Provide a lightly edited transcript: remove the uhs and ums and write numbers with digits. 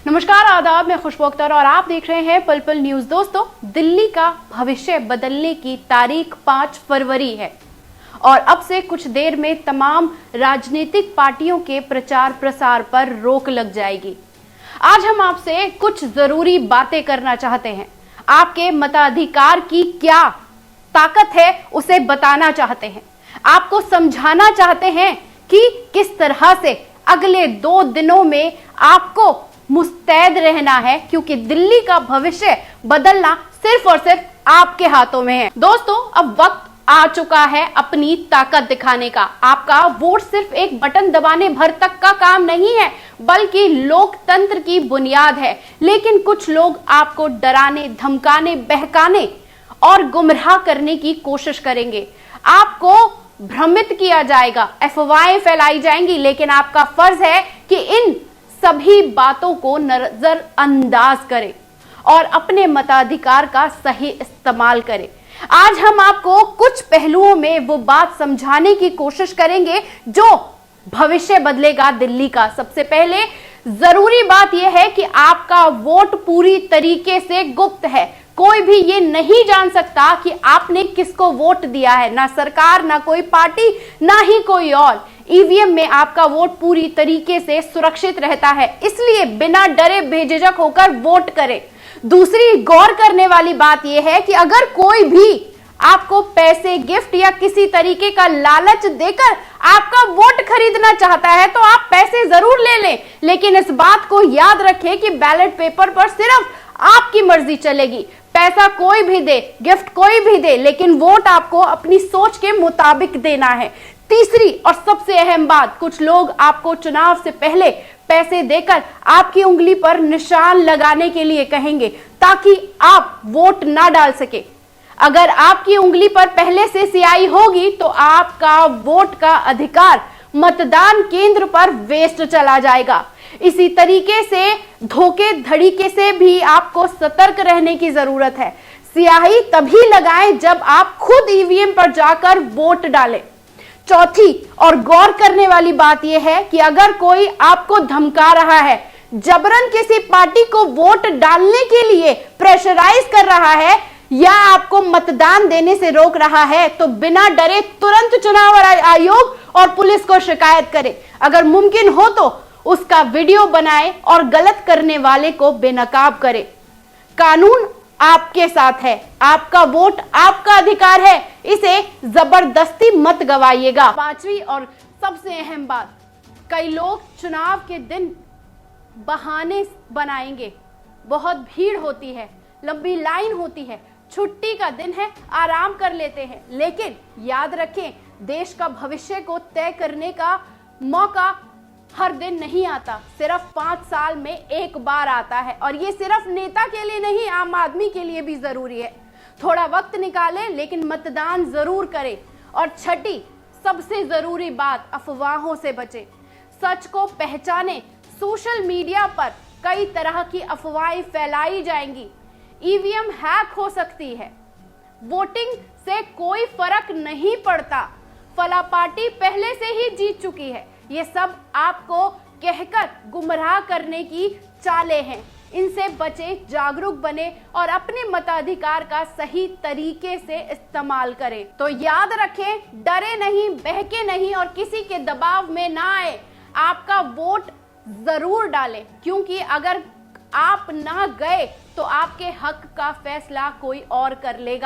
नमस्कार, आदाब। मैं खुशबू अख्तर और आप देख रहे हैं पल पल न्यूज। दोस्तों, दिल्ली का भविष्य बदलने की तारीख 5 फरवरी है और अब से कुछ देर में तमाम राजनीतिक पार्टियों के प्रचार प्रसार पर रोक लग जाएगी। आज हम आपसे कुछ जरूरी बातें करना चाहते हैं। आपके मताधिकार की क्या ताकत है उसे बताना चाहते हैं। आपको समझाना चाहते हैं कि किस तरह से अगले 2 दिनों में आपको मुस्तैद रहना है, क्योंकि दिल्ली का भविष्य बदलना सिर्फ और सिर्फ आपके हाथों में है। दोस्तों, अब वक्त आ चुका है अपनी ताकत दिखाने का। आपका वोट सिर्फ एक बटन दबाने भर तक का काम नहीं है, बल्कि लोकतंत्र की बुनियाद है। लेकिन कुछ लोग आपको डराने, धमकाने, बहकाने और गुमराह करने की कोशिश करेंगे। आपको भ्रमित किया जाएगा, अफवाहें फैलाई जाएंगी, लेकिन आपका फर्ज है कि इन सभी बातों को नजरअंदाज करें और अपने मताधिकार का सही इस्तेमाल करें। आज हम आपको कुछ पहलुओं में वो बात समझाने की कोशिश करेंगे जो भविष्य बदलेगा दिल्ली का। सबसे पहले जरूरी बात यह है कि आपका वोट पूरी तरीके से गुप्त है। कोई भी ये नहीं जान सकता कि आपने किसको वोट दिया है, ना सरकार, ना कोई पार्टी, ना ही कोई और। ईवीएम में आपका वोट पूरी तरीके से सुरक्षित रहता है, इसलिए बिना डरे बेझिझक होकर वोट करें। दूसरी गौर करने वाली बात यह है कि अगर कोई भी आपको पैसे, गिफ्ट या किसी तरीके का लालच देकर आपका वोट खरीदना चाहता है तो आप पैसे जरूर ले लें, लेकिन इस बात को याद रखें कि बैलेट पेपर पर सिर्फ आपकी मर्जी चलेगी। पैसा कोई भी दे, गिफ्ट कोई भी दे, लेकिन वोट आपको अपनी सोच के मुताबिक देना है। तीसरी और सबसे अहम बात, कुछ लोग आपको चुनाव से पहले पैसे देकर आपकी उंगली पर निशान लगाने के लिए कहेंगे ताकि आप वोट ना डाल सके। अगर आपकी उंगली पर पहले से स्याही होगी तो आपका वोट का अधिकार मतदान केंद्र पर वेस्ट चला जाएगा। इसी तरीके से धोखे धड़ीके से भी आपको सतर्क रहने की जरूरत है। स्याही तभी लगाएं जब आप खुद ईवीएम पर जाकर वोट डालें। चौथी और गौर करने वाली बात यह है कि अगर कोई आपको धमका रहा है, जबरन किसी पार्टी को वोट डालने के लिए प्रेशराइज कर रहा है या आपको मतदान देने से रोक रहा है, तो बिना डरे तुरंत चुनाव आयोग और पुलिस को शिकायत करें। अगर मुमकिन हो तो उसका वीडियो बनाएं और गलत करने वाले को बेनकाब करें। कानून आपके साथ है, आपका वोट आपका अधिकार है, इसे जबरदस्ती मत गवाइएगा। 5वीं और सबसे अहम बात, कई लोग चुनाव के दिन बहाने बनाएंगे। बहुत भीड़ होती है, लंबी लाइन होती है, छुट्टी का दिन है, आराम कर लेते हैं। लेकिन याद रखें, देश का भविष्य को तय करने का मौका हर दिन नहीं आता, सिर्फ 5 साल में एक बार आता है। और ये सिर्फ नेता के लिए नहीं, आम आदमी के लिए भी जरूरी है। थोड़ा वक्त निकालें, लेकिन मतदान जरूर करें। और छठी सबसे जरूरी बात, अफवाहों से बचें, सच को पहचानें। सोशल मीडिया पर कई तरह की अफवाहें फैलाई जाएंगी। ईवीएम हैक हो सकती है, वोटिंग से कोई फर्क नहीं पड़ता, फला पार्टी पहले से ही जीत चुकी है। ये सब आपको कहकर गुमराह करने की चालें हैं। इनसे बचें, जागरूक बने और अपने मताधिकार का सही तरीके से इस्तेमाल करें। तो याद रखें, डरे नहीं, बहके नहीं और किसी के दबाव में ना आए। आपका वोट जरूर डालें, क्योंकि अगर आप ना गए तो आपके हक का फैसला कोई और कर लेगा।